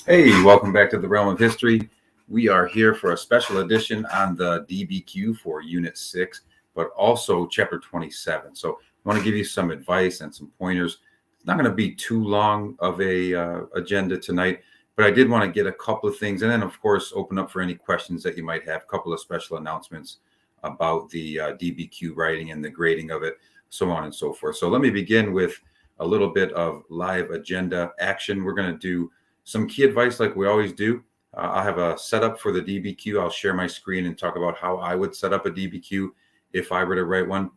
Hey, welcome back to the Realm of History. We are here for a special edition on the DBQ for Unit 6, but also Chapter 27. So I want to give you some advice and some pointers. It's not going to be too long of a agenda tonight, but I did want to get a couple of things, and then, of course, open up for any questions that you might have, a couple of special announcements about the DBQ writing and the grading of it, so on and so forth. So let me begin with a little bit of live agenda action. We're going to do some key advice like we always do. I'll have a setup for the DBQ. I'll share my screen and talk about how I would set up a DBQ if I were to write one.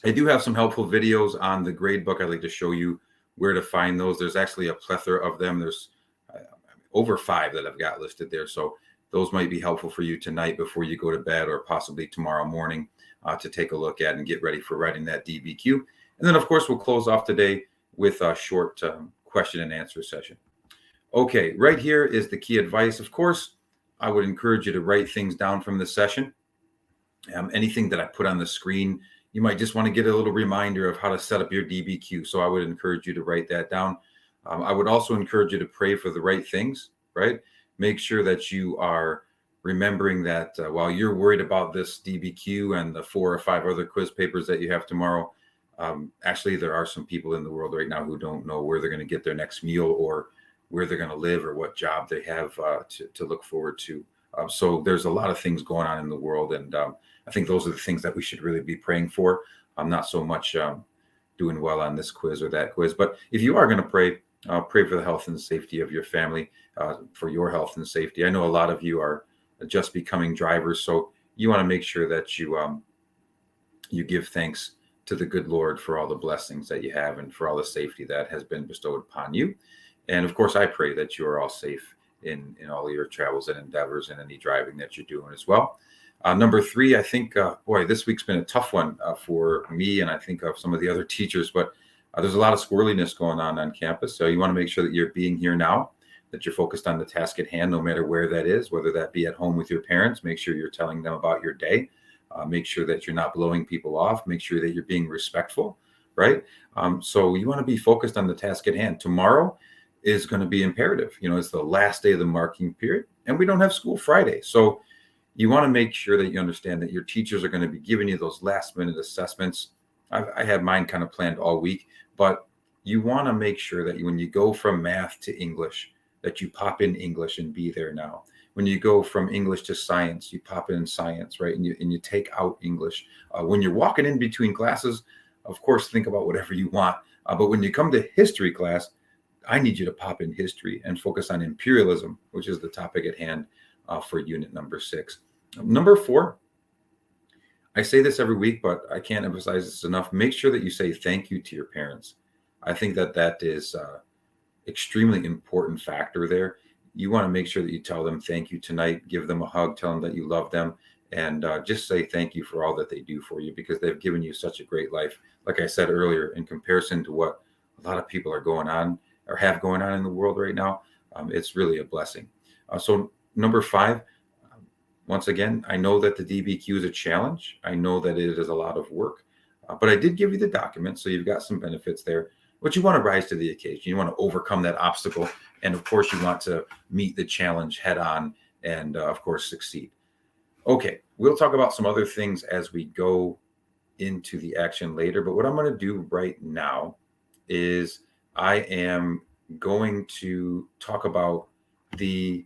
I do have some helpful videos on the grade book. I'd like to show you where to find those. There's actually a plethora of them. There's over 5 that I've got listed there. So those might be helpful for you tonight before you go to bed, or possibly tomorrow morning to take a look at and get ready for writing that DBQ. And then, of course, we'll close off today with a short question and answer session. Okay, right here is the key advice. Of course, I would encourage you to write things down from the session. Anything that I put on the screen, you might just want to get a little reminder of how to set up your DBQ. So I would encourage you to write that down. I would also encourage you to pray for the right things, right? Make sure that you are remembering that while you're worried about this DBQ and the 4 or 5 other quiz papers that you have tomorrow, actually there are some people in the world right now who don't know where they're going to get their next meal, or where they're going to live, or what job they have to look forward to. So there's a lot of things going on in the world. And I think those are the things that we should really be praying for. I'm not so much doing well on this quiz or that quiz. But if you are going to pray, pray for the health and safety of your family, for your health and safety. I know a lot of you are just becoming drivers. So you want to make sure that you give thanks to the good Lord for all the blessings that you have and for all the safety that has been bestowed upon you. And of course, I pray that you are all safe in all your travels and endeavors and any driving that you're doing as well. Number 3, I think, this week's been a tough one for me, and I think of some of the other teachers, but there's a lot of squirreliness going on campus. So you want to make sure that you're being here now, that you're focused on the task at hand, no matter where that is, whether that be at home with your parents. Make sure you're telling them about your day. Make sure that you're not blowing people off. Make sure that you're being respectful, right? So you want to be focused on the task at hand. Tomorrow is going to be imperative. It's the last day of the marking period, and we don't have school Friday. So you want to make sure that you understand that your teachers are going to be giving you those last minute assessments. I had mine kind of planned all week, but you want to make sure that when you go from math to English, that you pop in English and be there now. When you go from English to science, you pop in science, right? And you take out English. When you're walking in between classes, of course, think about whatever you want. But when you come to history class, I need you to pop in history and focus on imperialism, which is the topic at hand for unit number 6. Number 4, I say this every week, but I can't emphasize this enough. Make sure that you say thank you to your parents. I think that is extremely important factor there. You want to make sure that you tell them thank you tonight, give them a hug, tell them that you love them, and just say thank you for all that they do for you, because they've given you such a great life. Like I said earlier, in comparison to what a lot of people are going on or have going on in the world right now, it's really a blessing. So number 5, once again, I know that the DBQ is a challenge. I know that it is a lot of work, but I did give you the document, so you've got some benefits there. But you want to rise to the occasion. You want to overcome that obstacle. And of course, you want to meet the challenge head on and, of course, succeed. Okay, we'll talk about some other things as we go into the action later. But what I'm going to do right now is I am going to talk about the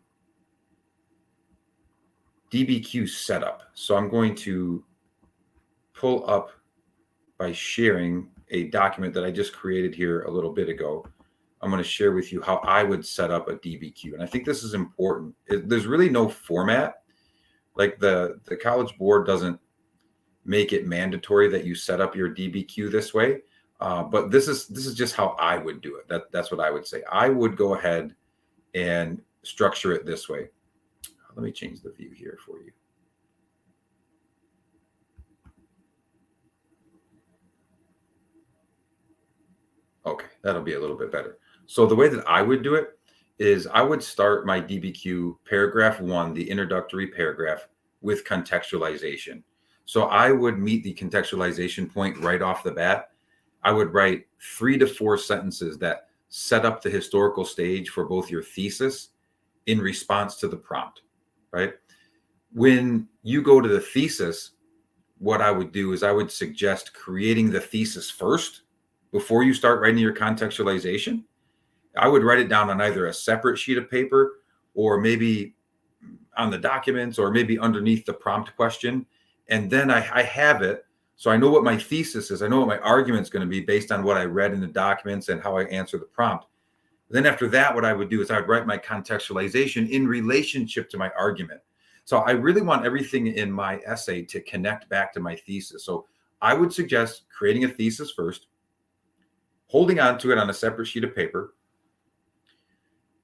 DBQ setup. So I'm going to pull up by sharing a document that I just created here a little bit ago. I'm going to share with you how I would set up a DBQ. And I think this is important. There's really no format. Like the College Board doesn't make it mandatory that you set up your DBQ this way. But this is just how I would do it. That's what I would say. I would go ahead and structure it this way. Let me change the view here for you. Okay, that'll be a little bit better. So the way that I would do it is I would start my DBQ paragraph 1, the introductory paragraph, with contextualization. So I would meet the contextualization point right off the bat. I would write 3 to 4 sentences that set up the historical stage for both your thesis in response to the prompt, right? When you go to the thesis, what I would do is I would suggest creating the thesis first before you start writing your contextualization. I would write it down on either a separate sheet of paper or maybe on the documents or maybe underneath the prompt question. And then I have it. So I know what my thesis is. I know what my argument is going to be based on what I read in the documents and how I answer the prompt. Then after that, what I would do is I would write my contextualization in relationship to my argument. So I really want everything in my essay to connect back to my thesis. So I would suggest creating a thesis first, holding on to it on a separate sheet of paper,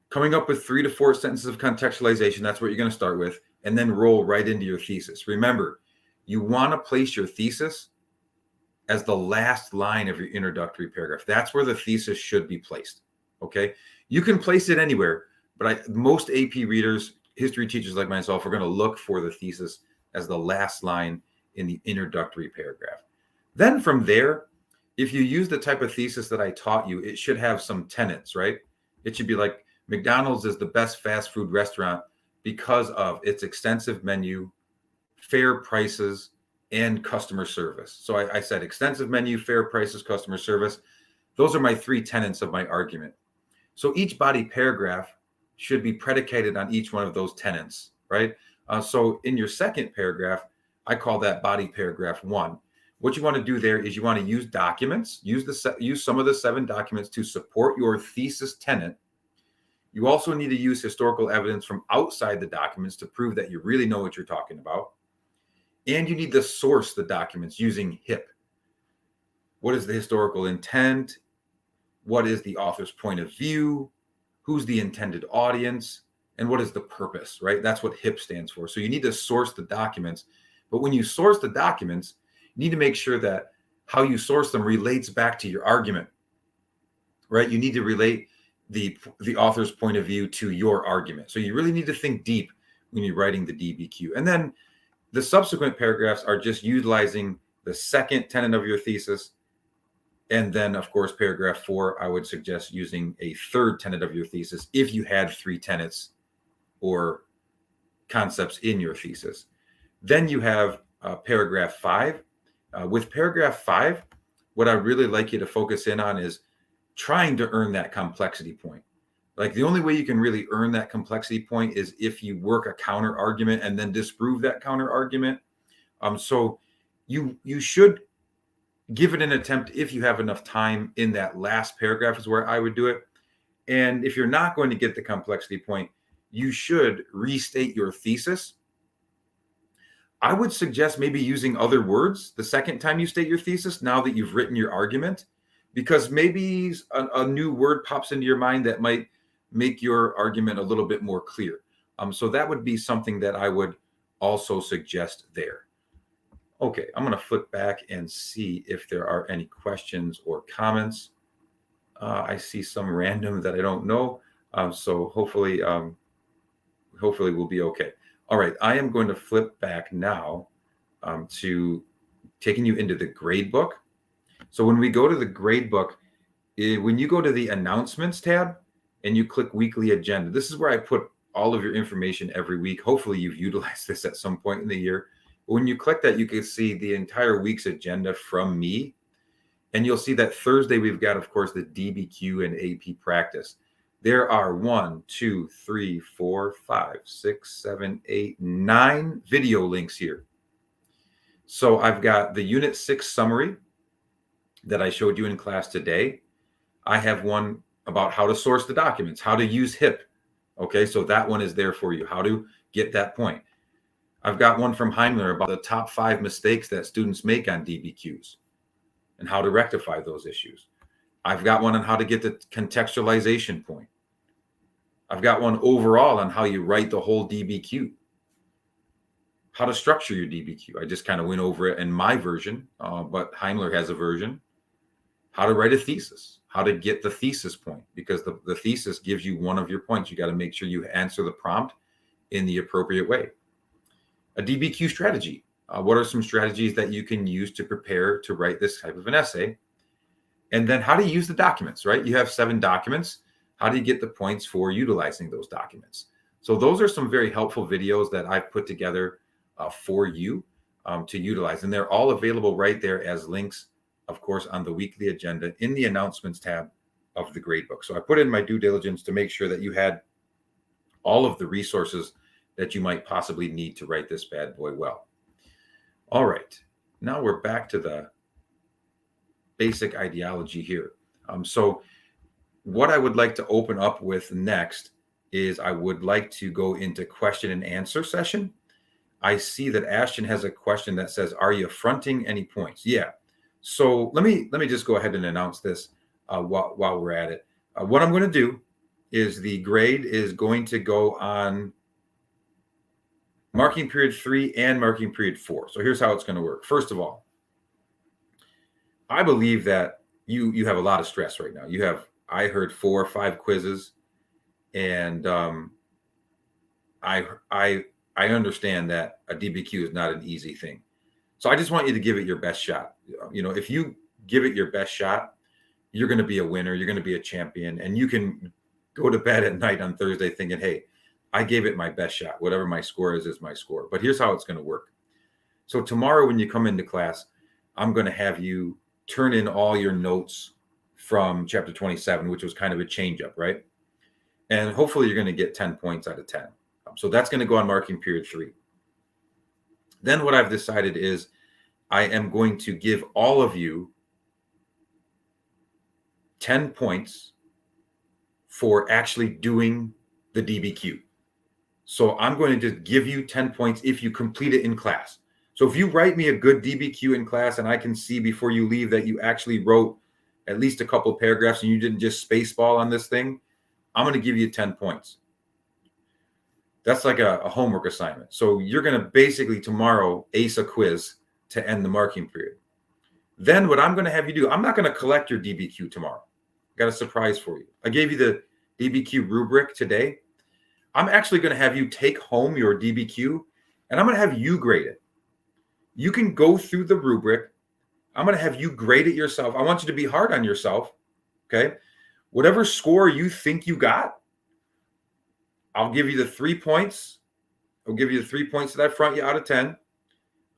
coming up with 3 to 4 sentences of contextualization. That's what you're going to start with, and then roll right into your thesis. Remember, you want to place your thesis as the last line of your introductory paragraph. That's where the thesis should be placed. Okay. You can place it anywhere, but most AP readers, history teachers like myself, are going to look for the thesis as the last line in the introductory paragraph. Then from there, if you use the type of thesis that I taught you, it should have some tenets, right? It should be like, McDonald's is the best fast food restaurant because of its extensive menu, fair prices, and customer service. So I said extensive menu, fair prices, customer service. Those are my 3 tenets of my argument. So each body paragraph should be predicated on each one of those tenets, right? So in your second paragraph, I call that body paragraph 1. What you want to do there is you want to use documents, use some of the 7 documents to support your thesis tenet. You also need to use historical evidence from outside the documents to prove that you really know what you're talking about. And you need to source the documents using HIP. What is the historical intent? What is the author's point of view? Who's the intended audience? And what is the purpose, right? That's what HIP stands for. So you need to source the documents. But when you source the documents, you need to make sure that how you source them relates back to your argument, right? You need to relate the author's point of view to your argument. So you really need to think deep when you're writing the DBQ. And then the subsequent paragraphs are just utilizing the second tenet of your thesis. And then, of course, paragraph 4, I would suggest using a third tenet of your thesis if you had 3 tenets or concepts in your thesis. Then you have paragraph 5. With paragraph 5, what I really like you to focus in on is trying to earn that complexity point. Like the only way you can really earn that complexity point is if you work a counter argument and then disprove that counter argument. So you should give it an attempt if you have enough time in that last paragraph is where I would do it. And if you're not going to get the complexity point, you should restate your thesis. I would suggest maybe using other words the second time you state your thesis, now that you've written your argument, because maybe a new word pops into your mind that might make your argument a little bit more clear. So that would be something that I would also suggest there. Okay, I'm going to flip back and see if there are any questions or comments. I see some random that I don't know. So hopefully we'll be okay. All right, I am going to flip back now to taking you into the grade book. So when we go to the grade book, when you go to the announcements tab and you click weekly agenda, this is where I put all of your information every week. Hopefully you've utilized this at some point in the year. When you click that, you can see the entire week's agenda from me. And you'll see that Thursday, we've got, of course, the DBQ and AP practice. There are 1, 2, 3, 4, 5, 6, 7, 8, 9 video links here. So I've got the Unit 6 summary that I showed you in class today. I have one about how to source the documents, how to use HIP. Okay, so that one is there for you, how to get that point. I've got one from Heimler about the top 5 mistakes that students make on DBQs and how to rectify those issues. I've got one on how to get the contextualization point. I've got one overall on how you write the whole DBQ, how to structure your DBQ. I just kind of went over it in my version, but Heimler has a version. How to write a thesis, how to get the thesis point, because the thesis gives you one of your points. You got to make sure you answer the prompt in the appropriate way. A DBQ strategy. What are some strategies that you can use to prepare to write this type of an essay? And then how to use the documents, right? You have 7 documents. How do you get the points for utilizing those documents? So those are some very helpful videos that I've put together for you to utilize. And they're all available right there as links, of course, on the weekly agenda in the announcements tab of the gradebook. So I put in my due diligence to make sure that you had all of the resources that you might possibly need to write this bad boy well. All right, now we're back to the basic ideology here. So what I would like to open up with next is I would like to go into question and answer session. I see that Ashton has a question that says, are you fronting any points? Yeah. So let me just go ahead and announce this while we're at it. What I'm going to do is the grade is going to go on marking period 3 and marking period 4. So here's how it's going to work. First of all, I believe that you have a lot of stress right now. You have, I heard 4 or 5 quizzes, and I understand that a DBQ is not an easy thing. So I just want you to give it your best shot. You know, if you give it your best shot, you're going to be a winner. You're going to be a champion, and you can go to bed at night on Thursday thinking, hey, I gave it my best shot. Whatever my score is my score. But here's how it's going to work. So tomorrow when you come into class, I'm going to have you turn in all your notes from chapter 27, which was kind of a change up, right? And hopefully you're going to get 10 points out of 10. So that's going to go on marking period 3. Then what I've decided is I am going to give all of you 10 points for actually doing the DBQ. So I'm going to just give you 10 points if you complete it in class. So if you write me a good DBQ in class and I can see before you leave that you actually wrote at least a couple of paragraphs and you didn't just spaceball on this thing, I'm going to give you 10 points. That's like a homework assignment. So you're going to basically tomorrow ace a quiz to end the marking period. Then what I'm going to have you do, I'm not going to collect your DBQ tomorrow. Got a surprise for you. I gave you the DBQ rubric today. I'm actually going to have you take home your DBQ and I'm going to have you grade it. You can go through the rubric. I'm going to have you grade it yourself. I want you to be hard on yourself. Okay. Whatever score you think you got, I'll give you the 3 points. I'll give you the 3 points that I front you out of 10.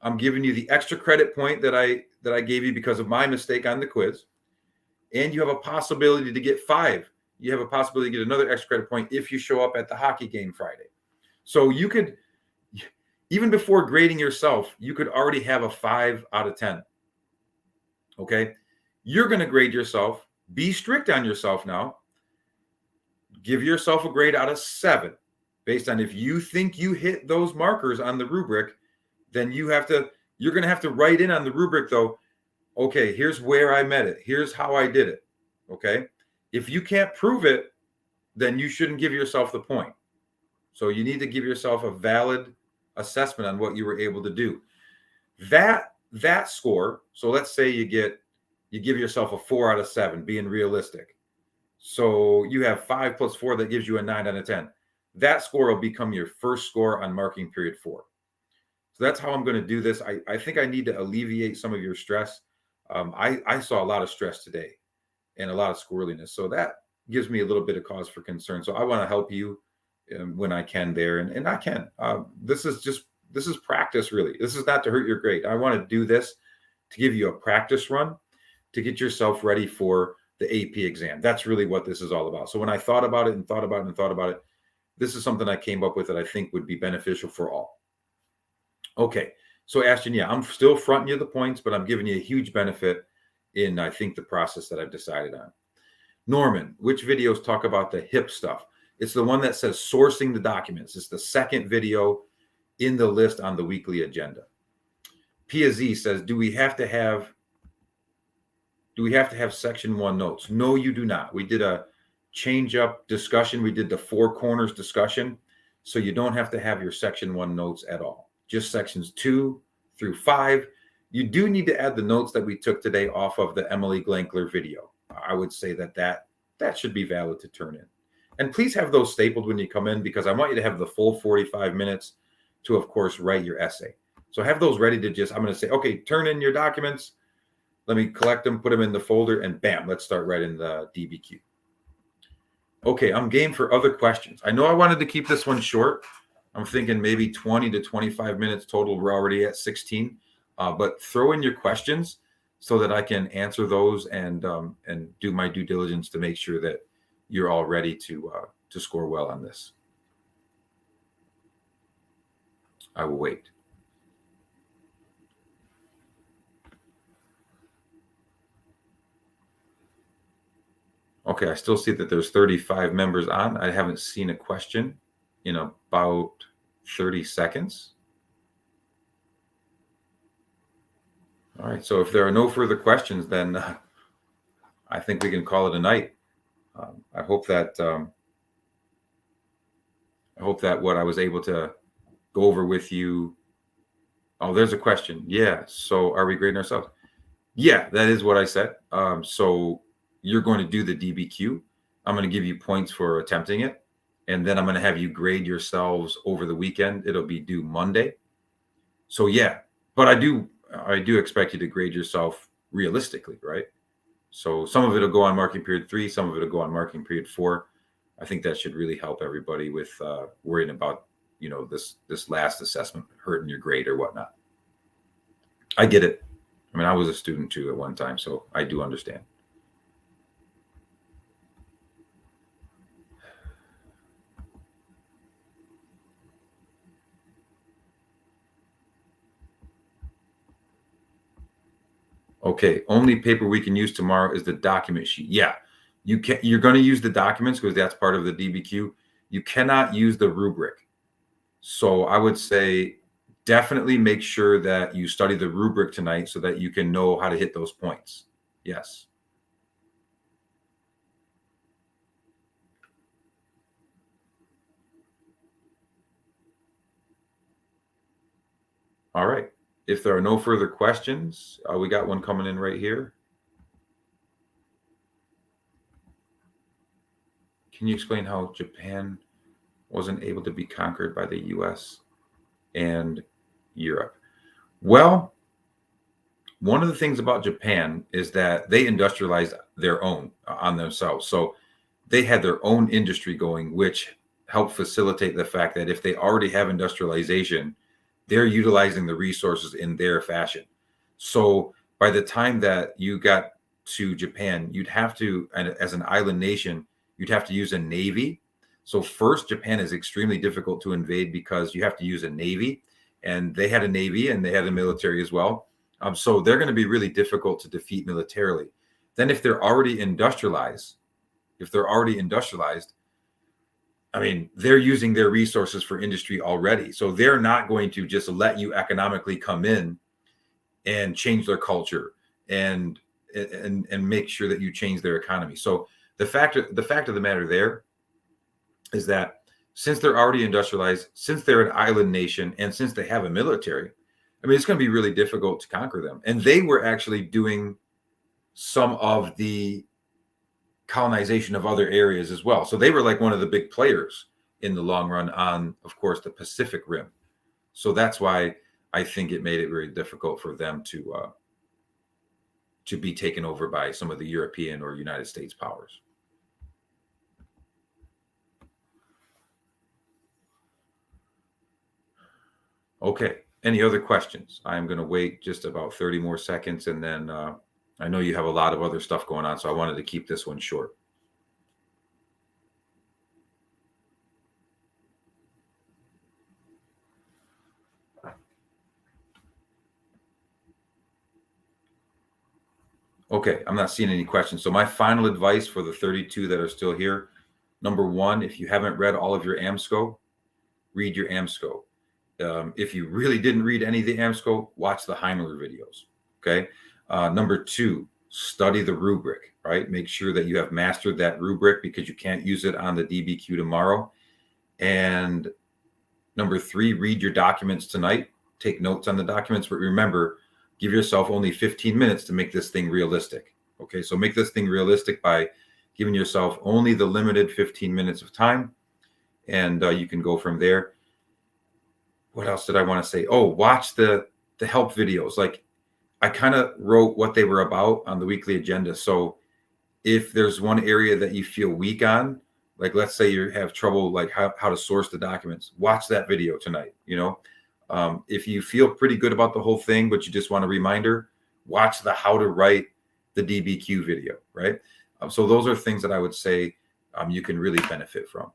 I'm giving you the extra credit point that I gave you because of my mistake on the quiz. And you have a possibility to get 5. You have a possibility to get another extra credit point if you show up at the hockey game Friday. So you could, even before grading yourself, you could already have a 5 out of 10. Okay. You're going to grade yourself. Be strict on yourself now. Give yourself a grade out of 7 based on if you think you hit those markers on the rubric, then you're going to have to write in on the rubric though. Okay, here's where I met it. Here's how I did it. Okay. If you can't prove it, then you shouldn't give yourself the point. So you need to give yourself a valid assessment on what you were able to do. That score. So let's say you give yourself a 4 out of 7, being realistic. So you have 5 plus 4, that gives you a 9 out of 10. That score will become your first score on marking period 4. So that's how I'm going to do this. I think I need to alleviate some of your stress. I saw a lot of stress today and a lot of squirreliness. So that gives me a little bit of cause for concern. So I want to help you when I can there. And I can. This is practice, really. This is not to hurt your grade. I want to do this to give you a practice run to get yourself ready for the AP exam. That's really what this is all about. So when I thought about it, this is something I came up with that I think would be beneficial for all. Okay. So Ashton, yeah, I'm still fronting you the points, but I'm giving you a huge benefit in, I think, the process that I've decided on. Norman, which videos talk about the HIP stuff? It's the one that says sourcing the documents. It's the second video in the list on the weekly agenda. Pia Z says, do we have to have section 1 notes? No, you do not. We did a change up discussion. We did the 4 corners discussion. So you don't have to have your section 1 notes at all. Just sections 2 through 5. You do need to add the notes that we took today off of the Emily Glankler video. I would say that should be valid to turn in. And please have those stapled when you come in, because I want you to have the full 45 minutes to, of course, write your essay. So have those ready to I'm going to say, okay, turn in your documents. Let me collect them, put them in the folder, and bam, let's start writing the DBQ. Okay, I'm game for other questions. I know I wanted to keep this one short. I'm thinking maybe 20 to 25 minutes total. We're already at 16, but throw in your questions so that I can answer those and do my due diligence to make sure that you're all ready to score well on this. I will wait. Okay, I still see that there's 35 members on. I haven't seen a question in about 30 seconds. All right, so if there are no further questions, then I think we can call it a night. I hope that what I was able to go over with you. Oh, there's a question. Yeah. So are we grading ourselves? Yeah, that is what I said. So you're going to do the DBQ. I'm going to give you points for attempting it. And then I'm going to have you grade yourselves over the weekend. It'll be due Monday. So yeah, but I do expect you to grade yourself realistically, right? So some of it will go on marking period 3, some of it will go on marking period 4. I think that should really help everybody with worrying about, this last assessment hurting your grade or whatnot. I get it. I mean, I was a student too at one time, so I do understand. Okay, only paper we can use tomorrow is the document sheet. Yeah, you're going to use the documents because that's part of the DBQ. You cannot use the rubric. So I would say definitely make sure that you study the rubric tonight so that you can know how to hit those points. Yes. All right. If there are no further questions, we got one coming in right here. Can you explain how Japan wasn't able to be conquered by the US and Europe? Well, one of the things about Japan is that they industrialized their own on themselves. So they had their own industry going, which helped facilitate the fact that if they already have industrialization, they're utilizing the resources in their fashion. So by the time that you got to Japan, you'd have to, and as an island nation, you'd have to use a navy. So first, Japan is extremely difficult to invade because you have to use a navy, and they had a navy and they had a military as well. So they're going to be really difficult to defeat militarily. Then if they're already industrialized, I mean, they're using their resources for industry already. So they're not going to just let you economically come in and change their culture and make sure that you change their economy. So the fact of the matter there is that since they're already industrialized, since they're an island nation, and since they have a military, I mean, it's going to be really difficult to conquer them. And they were actually doing some of the colonization of other areas as well. So they were like one of the big players in the long run on, of course, the Pacific Rim. So that's why I think it made it very difficult for them to be taken over by some of the European or United States powers. Okay. Any other questions? I'm going to wait just about 30 more seconds, and then I know you have a lot of other stuff going on, so I wanted to keep this one short. Okay, I'm not seeing any questions. So my final advice for the 32 that are still here, number one, if you haven't read all of your AMSCO, read your AMSCO. If you really didn't read any of the AMSCO, watch the Heimler videos. Okay. Number two, study the rubric, right? Make sure that you have mastered that rubric because you can't use it on the DBQ tomorrow. And number three, read your documents tonight. Take notes on the documents, but remember, give yourself only 15 minutes to make this thing realistic. Okay. So make this thing realistic by giving yourself only the limited 15 minutes of time, and you can go from there. What else did I want to say? Oh, watch the help videos. Like, I kind of wrote what they were about on the weekly agenda. So if there's one area that you feel weak on, Like, let's say you have trouble, like how to source the documents, watch that video tonight. If you feel pretty good about the whole thing, but you just want a reminder, watch the how to write the DBQ video, right? So those are things that I would say you can really benefit from.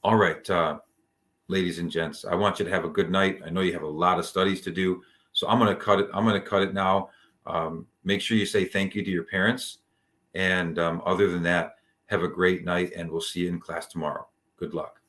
All right, ladies and gents, I want you to have a good night. I know you have a lot of studies to do, so I'm going to cut it. I'm going to cut it now. Make sure you say thank you to your parents. And other than that, have a great night, and we'll see you in class tomorrow. Good luck.